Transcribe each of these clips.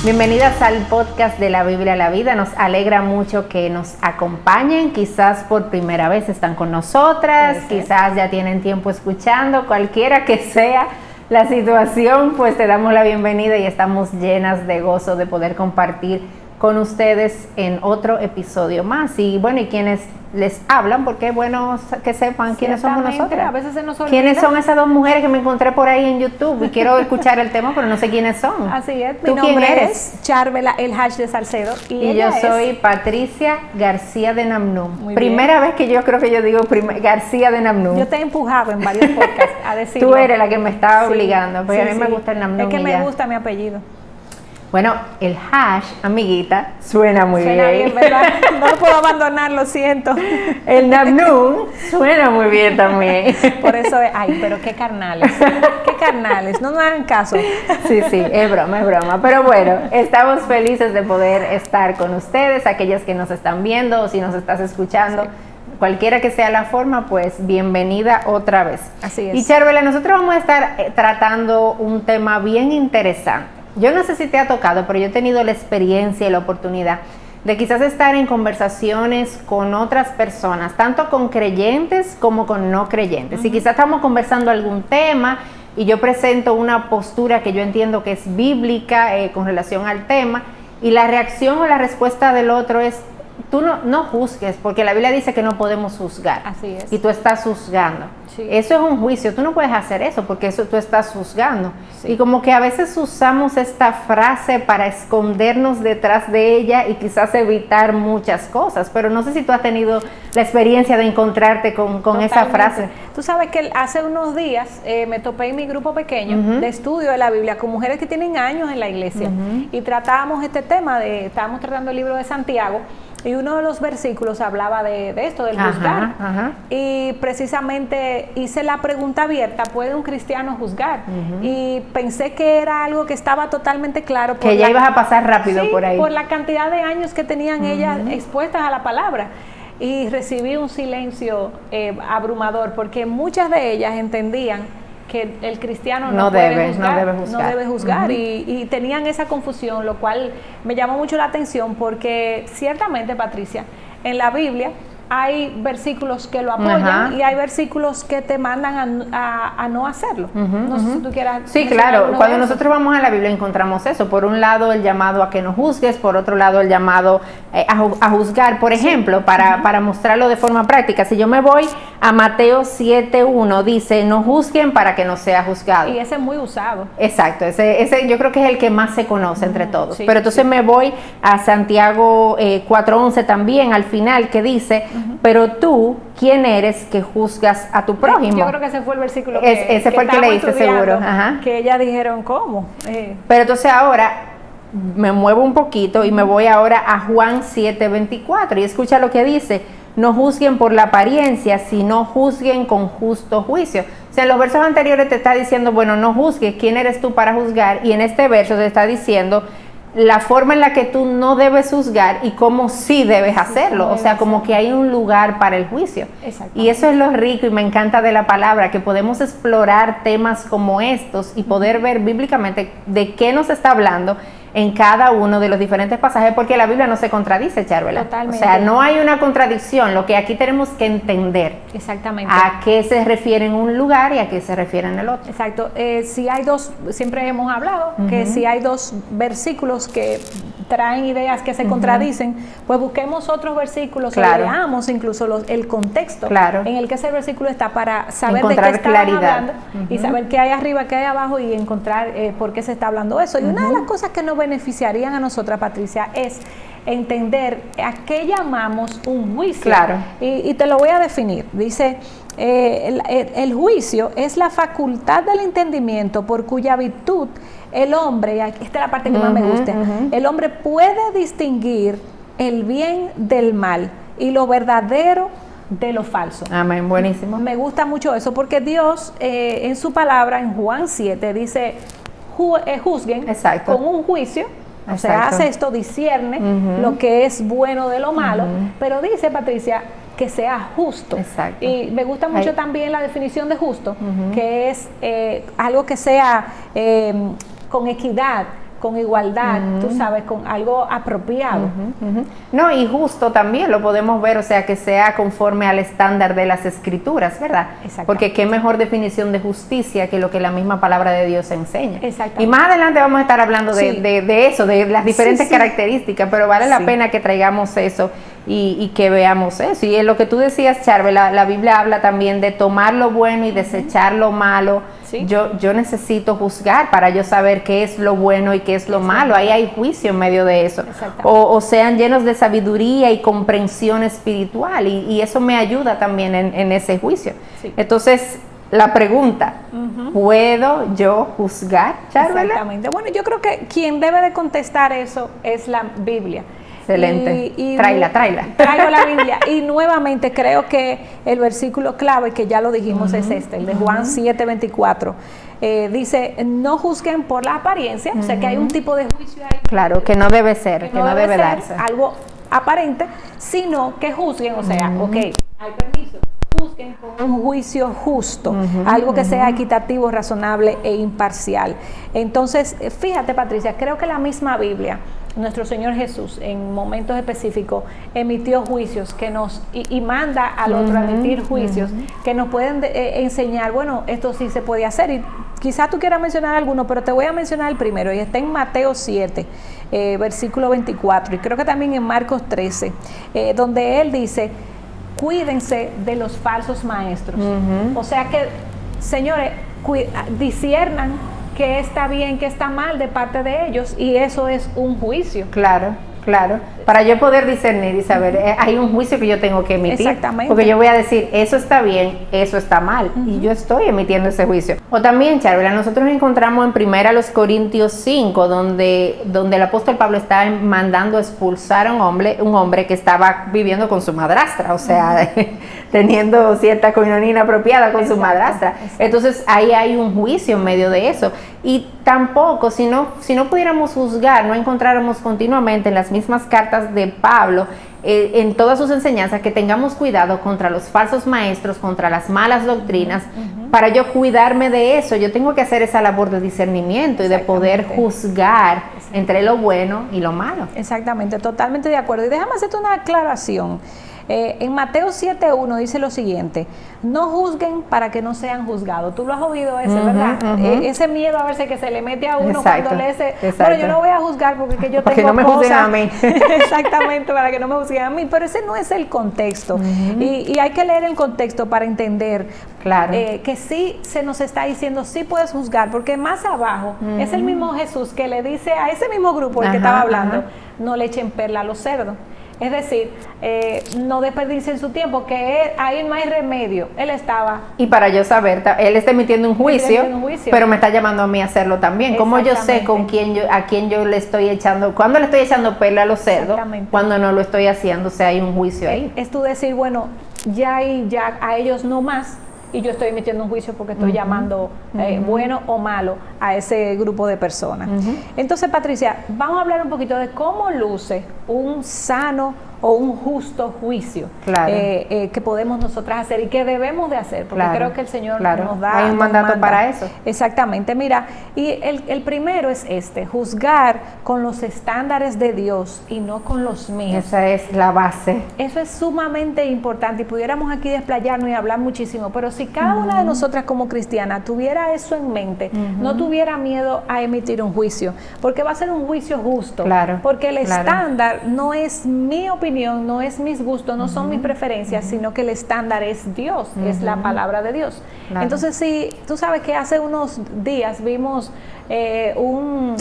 Bienvenidas al podcast de la Biblia a la Vida. Nos alegra mucho que nos acompañen. Quizás por primera vez están con nosotras, quizás ya tienen tiempo escuchando, cualquiera que sea la situación, pues te damos la bienvenida y estamos llenas de gozo de poder compartir con ustedes en otro episodio más. Y bueno, y quienes les hablan, porque es bueno que sepan quiénes somos nosotras. A veces se nos olvida. ¿Quiénes son esas dos mujeres que me encontré por ahí en YouTube? Y quiero escuchar el tema, pero no sé quiénes son. Así es. ¿Tú quién eres? Charvela, el hash de Salcedo. Y yo soy Patricia García de Namnum. Primera bien. vez que yo creo que yo digo García de Namnum. Yo te he empujado en varios podcasts a decirlo. Tú eres la que me estaba obligando, porque a mí me gusta el Namnum. Es que me gusta mi apellido. Bueno, el hash, amiguita, suena muy bien. ¿Verdad? No lo puedo abandonar, lo siento. El Namnum suena muy bien también. Por eso es, ay, pero qué carnales. Qué carnales, no nos hagan caso. Sí, es broma. Pero bueno, estamos felices de poder estar con ustedes, aquellas que nos están viendo o si nos estás escuchando. Sí. Cualquiera que sea la forma, pues bienvenida otra vez. Así es. Y Charvela, nosotros vamos a estar tratando un tema bien interesante. Yo no sé si te ha tocado, pero yo he tenido la experiencia y la oportunidad de quizás estar en conversaciones con otras personas, tanto con creyentes como con no creyentes. Y quizás estamos conversando algún tema y yo presento una postura que yo entiendo que es bíblica con relación al tema, y la reacción o la respuesta del otro es: tú no juzgues, porque la Biblia dice que no podemos juzgar. Así es. Y tú estás juzgando. Sí. Eso es un juicio, tú no puedes hacer eso porque eso tú estás juzgando. Sí. Y como que a veces usamos esta frase para escondernos detrás de ella y quizás evitar muchas cosas, pero no sé si tú has tenido la experiencia de encontrarte con esa frase. Tú sabes que hace unos días me topé en mi grupo pequeño de estudio de la Biblia con mujeres que tienen años en la iglesia y tratábamos este tema, estábamos tratando el libro de Santiago. Y uno de los versículos hablaba de esto, del juzgar. Y precisamente hice la pregunta abierta: ¿puede un cristiano juzgar? Y pensé que era algo que estaba totalmente claro. Que ya ibas a pasar rápido por ahí. Por la cantidad de años que tenían ellas expuestas a la palabra. Y recibí un silencio abrumador, porque muchas de ellas entendían que el cristiano no debe juzgar y tenían esa confusión, lo cual me llamó mucho la atención, porque ciertamente, Patricia, en la Biblia hay versículos que lo apoyan y hay versículos que te mandan a no hacerlo. No sé si tú quieras. Sí, claro. Cuando nosotros vamos a la Biblia encontramos eso. Por un lado, el llamado a que no juzgues. Por otro lado, el llamado a juzgar. Por ejemplo, para mostrarlo de forma práctica, si yo me voy a Mateo 7:1, dice: no juzguen para que no sea juzgado. Y ese es muy usado. Exacto. Ese yo creo que es el que más se conoce entre todos. Pero entonces me voy a Santiago 4:11 también, al final, que dice: pero tú, ¿quién eres que juzgas a tu prójimo? Yo creo que ese fue el versículo ese fue el que leíste, seguro. Que ellas dijeron: ¿cómo? Pero entonces ahora me muevo un poquito y me voy ahora a Juan 7:24 y escucha lo que dice: no juzguen por la apariencia, sino juzguen con justo juicio. O sea, en los versos anteriores te está diciendo, bueno, no juzgues, ¿quién eres tú para juzgar? Y en este verso te está diciendo la forma en la que tú no debes juzgar y cómo sí debes hacerlo. O sea, como que hay un lugar para el juicio. Y eso es lo rico y me encanta de la palabra, que podemos explorar temas como estos y poder ver bíblicamente de qué nos está hablando en cada uno de los diferentes pasajes, porque la Biblia no se contradice, Charvela. Totalmente. O sea, no hay una contradicción. Lo que aquí tenemos que entender a qué se refiere en un lugar y a qué se refiere en el otro. Exacto. Si hay dos, siempre hemos hablado que si hay dos versículos que traen ideas que se contradicen, pues busquemos otros versículos, leamos incluso el contexto en el que ese versículo está, para saber encontrar de qué está hablando y saber qué hay arriba, qué hay abajo, y encontrar por qué se está hablando eso. Y una de las cosas que nos beneficiarían a nosotras, Patricia, es entender a qué llamamos un juicio. Y te lo voy a definir. Dice: el juicio es la facultad del entendimiento por cuya virtud el hombre, y esta es la parte que más me gusta, el hombre puede distinguir el bien del mal y lo verdadero de lo falso. Amén, buenísimo. Me gusta mucho eso, porque Dios en su palabra, en Juan 7, dice: juzguen con un juicio. O sea, hace esto, discierne lo que es bueno de lo malo, pero dice, Patricia, que sea justo. Y me gusta mucho también la definición de justo, que es algo que sea con equidad, con igualdad, tú sabes, con algo apropiado. No, y justo también lo podemos ver, o sea, que sea conforme al estándar de las Escrituras, ¿verdad? Porque qué mejor definición de justicia que lo que la misma palabra de Dios enseña. Y más adelante vamos a estar hablando de eso, de las diferentes características, pero vale la pena que traigamos eso y que veamos eso. Y en lo que tú decías, Charbel, la Biblia habla también de tomar lo bueno y desechar lo malo. Yo necesito juzgar para yo saber qué es lo bueno y qué es lo malo. Ahí hay juicio en medio de eso. O sean llenos de sabiduría y comprensión espiritual. Y eso me ayuda también en ese juicio. Entonces, la pregunta, ¿puedo yo juzgar, Charbel? Exactamente. Bueno, yo creo que quien debe de contestar eso es la Biblia. Excelente. Tráela. Traigo la Biblia. Y nuevamente creo que el versículo clave, que ya lo dijimos, es este, el de Juan 7:24. Dice, no juzguen por la apariencia, o sea que hay un tipo de juicio ahí. Claro, que no debe ser, que no debe darse. Algo aparente, sino que juzguen, o sea, hay permiso. Juzguen con un juicio justo, algo que sea equitativo, razonable e imparcial. Entonces, fíjate, Patricia, creo que la misma Biblia, nuestro Señor Jesús, en momentos específicos, emitió juicios que nos, y manda al otro a emitir juicios que nos pueden enseñar, bueno, esto sí se puede hacer. Y quizás tú quieras mencionar alguno, pero te voy a mencionar el primero, y está en Mateo 7, versículo 24, y creo que también en Marcos 13, donde él dice, cuídense de los falsos maestros. O sea que, señores, disciernan qué está bien, qué está mal de parte de ellos, y eso es un juicio. Claro. Para yo poder discernir y saber, hay un juicio que yo tengo que emitir. Exactamente. Porque yo voy a decir, eso está bien, eso está mal, y yo estoy emitiendo ese juicio. O también, Charbel, nosotros nos encontramos en 1 Corintios 5, donde el apóstol Pablo está mandando expulsar a un hombre que estaba viviendo con su madrastra, o sea, teniendo cierta comunión inapropiada con su madrastra. Entonces, ahí hay un juicio en medio de eso. Y tampoco, si no pudiéramos juzgar, no encontráramos continuamente en las mismas cartas de Pablo, en todas sus enseñanzas, que tengamos cuidado contra los falsos maestros, contra las malas doctrinas. Para yo cuidarme de eso, yo tengo que hacer esa labor de discernimiento y de poder juzgar entre lo bueno y lo malo. Exactamente, totalmente de acuerdo. Y déjame hacerte una aclaración. En Mateo 7:1 dice lo siguiente: no juzguen para que no sean juzgados. Tú lo has oído ese, ¿verdad? Ese miedo a verse que se le mete a uno cuando le dice, bueno, yo no voy a juzgar porque yo tengo no me juzguen a mí. Exactamente, para que no me juzguen a mí. Pero ese no es el contexto. Y hay que leer el contexto para entender que sí se nos está diciendo, sí puedes juzgar, porque más abajo es el mismo Jesús que le dice a ese mismo grupo el que estaba hablando, no le echen perla a los cerdos. Es decir, no desperdicien su tiempo, que ahí no hay remedio. Él estaba... Y para yo saber, él está emitiendo un juicio, pero me está llamando a mí a hacerlo también. ¿Cómo yo sé a quién yo le estoy echando, cuándo le estoy echando perla a los cerdos, cuando no lo estoy haciendo? O sea, hay un juicio ahí. Es tú decir, bueno, ya a ellos no más, y yo estoy emitiendo un juicio porque estoy llamando bueno o malo a ese grupo de personas. Entonces, Patricia, vamos a hablar un poquito de cómo luce un sano o un justo juicio que podemos nosotras hacer y que debemos de hacer, porque creo que el Señor nos da... Hay un mandato para eso. Exactamente, mira, y el primero es juzgar con los estándares de Dios y no con los míos. Esa es la base. Eso es sumamente importante, y pudiéramos aquí desplayarnos y hablar muchísimo, pero si cada una de nosotras como cristiana tuviera eso en mente, no tuviera miedo a emitir un juicio, porque va a ser un juicio justo, porque el estándar no es mi opinión, no es mis gustos, no son mis preferencias, sino que el estándar es Dios, es la palabra de Dios. Entonces, sí, tú sabes que hace unos días vimos un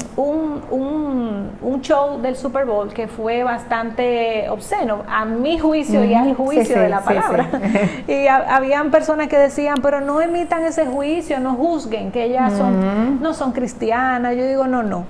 show del Super Bowl que fue bastante obsceno, a mi juicio y al juicio de la palabra. Y habían personas que decían, pero no emitan ese juicio, no juzguen, que ellas no son cristianas. Yo digo, no.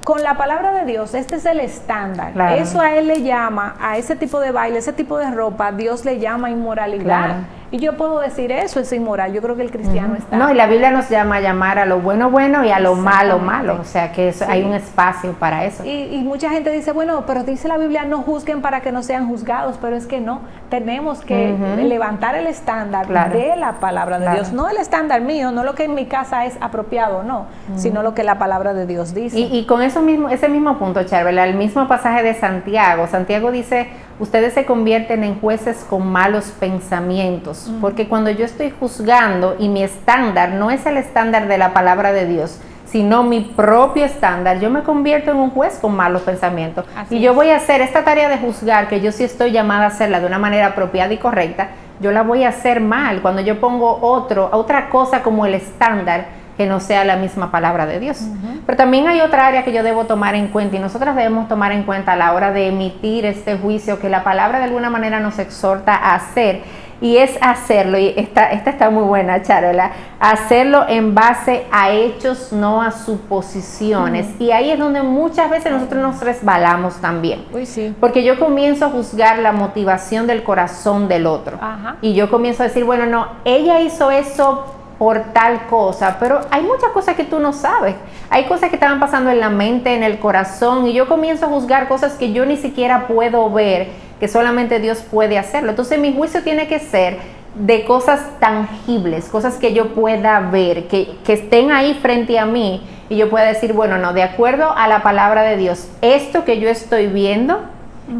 Con la palabra de Dios, este es el estándar. Eso a él le llama, a ese tipo de baile, ese tipo de ropa, Dios le llama inmoralidad. Y yo puedo decir, eso es inmoral. Yo creo que el cristiano está... No, y la Biblia nos llama a llamar a lo bueno, bueno, y a lo malo, malo. O sea, que hay un espacio para eso. Y mucha gente dice, bueno, pero dice la Biblia, no juzguen para que no sean juzgados, pero es que no. Tenemos que levantar el estándar de la palabra de Dios. No el estándar mío, no lo que en mi casa es apropiado, no, sino lo que la palabra de Dios dice. Y con ese mismo punto, Charvel, el mismo pasaje de Santiago dice, ustedes se convierten en jueces con malos pensamientos, porque cuando yo estoy juzgando y mi estándar no es el estándar de la palabra de Dios, sino mi propio estándar, yo me convierto en un juez con malos pensamientos. Y yo voy a hacer esta tarea de juzgar, que yo sí estoy llamada a hacerla de una manera apropiada y correcta, yo la voy a hacer mal cuando yo pongo otra cosa como el estándar que no sea la misma palabra de Dios. Pero también hay otra área que yo debo tomar en cuenta, y nosotras debemos tomar en cuenta a la hora de emitir este juicio que la palabra de alguna manera nos exhorta a hacer, y es hacerlo, y esta está muy buena, Charola, hacerlo en base a hechos, no a suposiciones. Y ahí es donde muchas veces nosotros nos resbalamos también. Uy, sí. Porque yo comienzo a juzgar la motivación del corazón del otro. Y yo comienzo a decir, bueno, no, ella hizo eso por tal cosa, pero hay muchas cosas que tú no sabes, hay cosas que estaban pasando en la mente, en el corazón, y yo comienzo a juzgar cosas que yo ni siquiera puedo ver, que solamente Dios puede hacerlo. Entonces mi juicio tiene que ser de cosas tangibles, cosas que yo pueda ver, que estén ahí frente a mí, y yo pueda decir, bueno, no, de acuerdo a la palabra de Dios, esto que yo estoy viendo,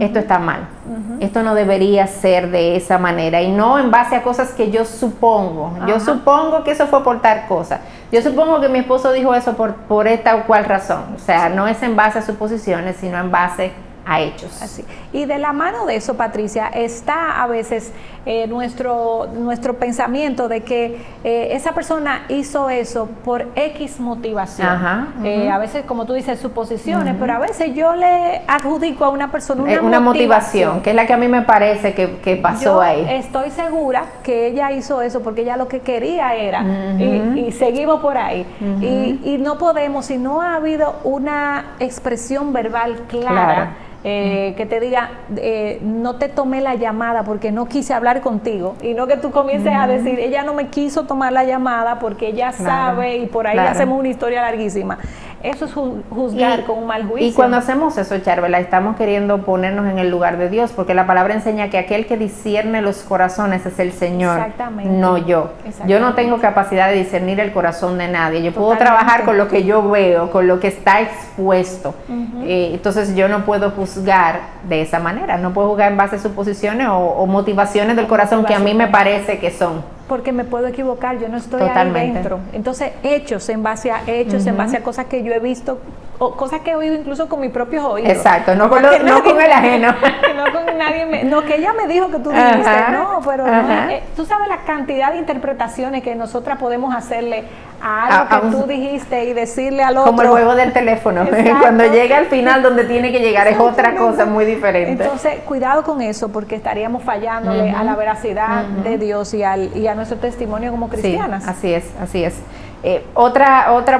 esto está mal, esto no debería ser de esa manera, y no en base a cosas que yo supongo. Yo supongo que eso fue por tal cosa, yo supongo que mi esposo dijo eso por esta o cual razón. O sea, no es en base a suposiciones, sino en base a hechos. Así. Y de la mano de eso, Patricia, está a veces nuestro pensamiento de que esa persona hizo eso por X motivación. A veces, como tú dices, suposiciones, pero a veces yo le adjudico a una persona una motivación, que es la que a mí me parece que pasó ahí. Estoy segura que ella hizo eso porque ella lo que quería era, y seguimos por ahí. Y no podemos, si no ha habido una expresión verbal clara. Que te diga, no te tomé la llamada porque no quise hablar contigo, y no que tú comiences a decir, ella no me quiso tomar la llamada porque ella sabe, y por ahí hacemos una historia larguísima. Eso es juzgar con un mal juicio. Y cuando hacemos eso, Charvela, estamos queriendo ponernos en el lugar de Dios, porque la palabra enseña que aquel que discierne los corazones es el Señor, no yo. Yo no tengo capacidad de discernir el corazón de nadie. Yo puedo trabajar con lo que yo veo, con lo que está expuesto. Entonces yo no puedo juzgar de esa manera, no puedo juzgar en base a suposiciones o motivaciones del corazón que a mí me parece que son. Porque me puedo equivocar, yo no estoy ahí dentro. Entonces, hechos, en base a hechos, en base a cosas que yo he visto, o cosas que he oído incluso con mis propios oídos. Exacto, no con el ajeno. No con nadie, no que ella me dijo que tú dijiste, no, pero tú sabes la cantidad de interpretaciones que nosotras podemos hacerle a algo que tú dijiste y decirle al otro. Como el juego del teléfono, cuando llega al final donde tiene que llegar es otra cosa muy diferente. Entonces, cuidado con eso, porque estaríamos fallándole a la veracidad de Dios y a nuestro testimonio como cristianas. Sí, así es.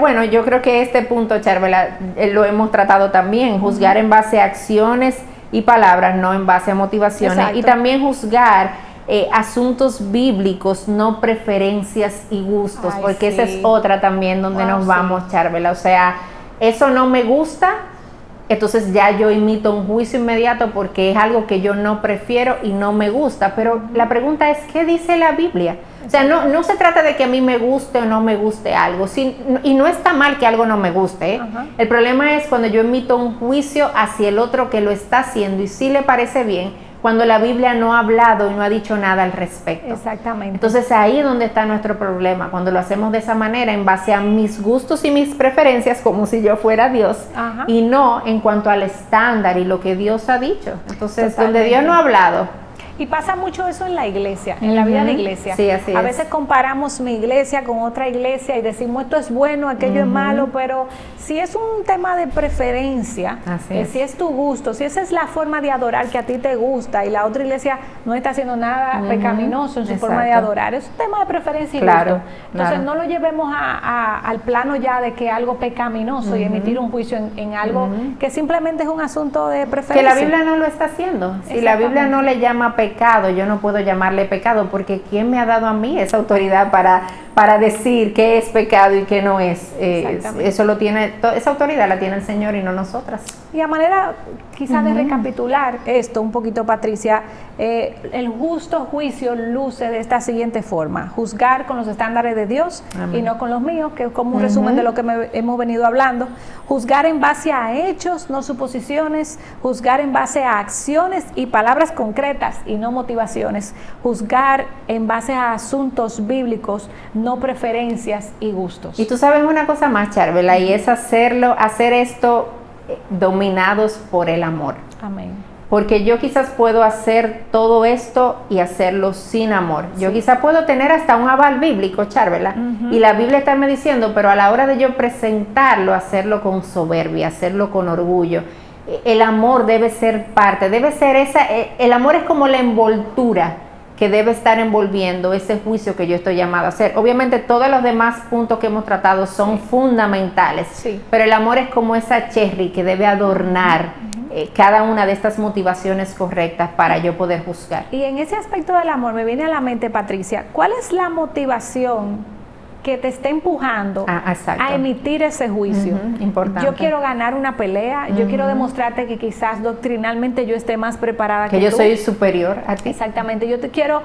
Bueno, yo creo que este punto, Charvela, lo hemos tratado también, juzgar en base a acciones y palabras, no en base a motivaciones. Exacto. Y también juzgar asuntos bíblicos, no preferencias y gustos, porque esa es otra también donde nos vamos, Charvela. O sea, eso no me gusta, entonces ya yo imito un juicio inmediato porque es algo que yo no prefiero y no me gusta. Pero la pregunta es, ¿qué dice la Biblia? O sea, no se trata de que a mí me guste o no me guste algo, y no está mal que algo no me guste. El problema es cuando yo emito un juicio hacia el otro que lo está haciendo y sí le parece bien, cuando la Biblia no ha hablado y no ha dicho nada al respecto. Exactamente. Entonces ahí es donde está nuestro problema, cuando lo hacemos de esa manera, en base a mis gustos y mis preferencias, como si yo fuera Dios, y no en cuanto al estándar y lo que Dios ha dicho. Entonces, donde Dios no ha hablado. Y pasa mucho eso en la iglesia, en la vida de iglesia. Sí, así a veces comparamos mi iglesia con otra iglesia y decimos esto es bueno, aquello es malo, pero si es un tema de preferencia, si es tu gusto, si esa es la forma de adorar que a ti te gusta y la otra iglesia no está haciendo nada pecaminoso en su forma de adorar, es un tema de preferencia y gusto. Entonces no lo llevemos al plano ya de que algo pecaminoso y emitir un juicio en algo que simplemente es un asunto de preferencia. Que la Biblia no lo está haciendo. Si la Biblia no le llama pecado pecado, yo no puedo llamarle pecado, porque ¿quién me ha dado a mí esa autoridad para decir qué es pecado y qué no es? Eso lo tiene, esa autoridad la tiene el Señor y no nosotras. Y a manera quizás de recapitular esto un poquito, Patricia, el justo juicio luce de esta siguiente forma: juzgar con los estándares de Dios. Amén. Y no con los míos, que es como un resumen de lo que hemos venido hablando. Juzgar en base a hechos, no suposiciones. Juzgar en base a acciones y palabras concretas y no motivaciones. Juzgar en base a asuntos bíblicos, no preferencias y gustos. Y tú sabes una cosa más, Charvela, y es hacer esto dominados por el amor. Amén. Porque yo quizás puedo hacer todo esto y hacerlo sin amor. Sí. Yo quizás puedo tener hasta un aval bíblico, Charvela, y la Biblia está me diciendo, pero a la hora de yo presentarlo, hacerlo con soberbia, hacerlo con orgullo. El amor debe ser parte, debe ser el amor es como la envoltura que debe estar envolviendo ese juicio que yo estoy llamado a hacer. Obviamente todos los demás puntos que hemos tratado son fundamentales, pero el amor es como esa cherry que debe adornar cada una de estas motivaciones correctas para yo poder juzgar. Y en ese aspecto del amor me viene a la mente, Patricia, ¿cuál es la motivación que te está empujando a emitir ese juicio? Importante. Yo quiero ganar una pelea, yo quiero demostrarte que quizás doctrinalmente yo esté más preparada que yo tú. Soy superior a ti. Exactamente, yo te quiero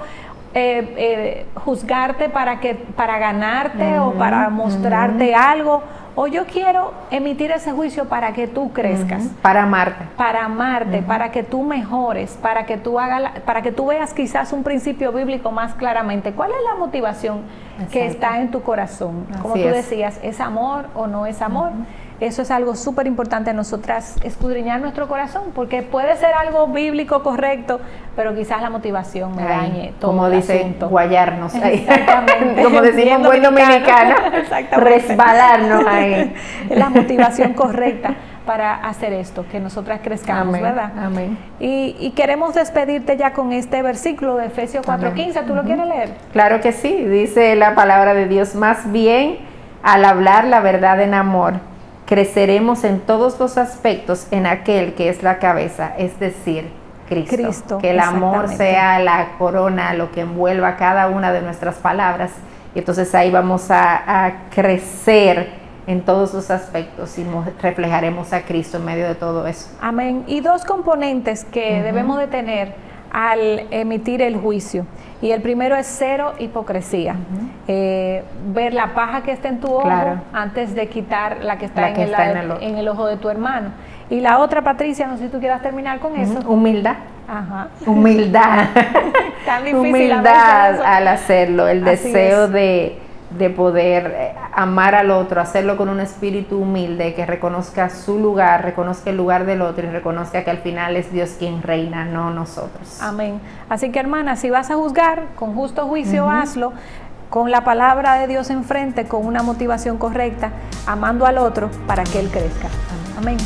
juzgarte para ganarte o para mostrarte algo, o yo quiero emitir ese juicio para que tú crezcas, para amarte, para que tú mejores, para que tú veas quizás un principio bíblico más claramente. ¿Cuál es la motivación que está en tu corazón? Como tú decías, ¿es amor o no es amor? Eso es algo súper importante a nosotras, escudriñar nuestro corazón, porque puede ser algo bíblico correcto, pero quizás la motivación me dañe todo. Como dicen, guayarnos ahí. Exactamente. Como decimos buen dominicano, resbalarnos ahí. La motivación correcta para hacer esto, que nosotras crezcamos, ¿verdad? Amén. Y queremos despedirte ya con este versículo de Efesios 4:15. ¿Tú lo quieres leer? Claro que sí, dice la palabra de Dios: más bien, al hablar la verdad en amor, creceremos en todos los aspectos en aquel que es la cabeza, es decir, Cristo. Que el amor sea la corona, lo que envuelva cada una de nuestras palabras, y entonces ahí vamos a crecer en todos los aspectos y reflejaremos a Cristo en medio de todo eso. Amén. Y dos componentes que debemos de tener al emitir el juicio. Y el primero es cero hipocresía. Ver la paja que está en tu ojo antes de quitar la que está, en el ojo de tu hermano. Y la otra, Patricia, no sé si tú quieras terminar con eso. Humildad. Ajá. Humildad. Tan difícil. Humildad al hacerlo, el deseo de poder amar al otro, hacerlo con un espíritu humilde, que reconozca su lugar, reconozca el lugar del otro y reconozca que al final es Dios quien reina, no nosotros. Amén. Así que, hermana, si vas a juzgar, con justo juicio hazlo, con la palabra de Dios enfrente, con una motivación correcta, amando al otro para que Él crezca. Amén.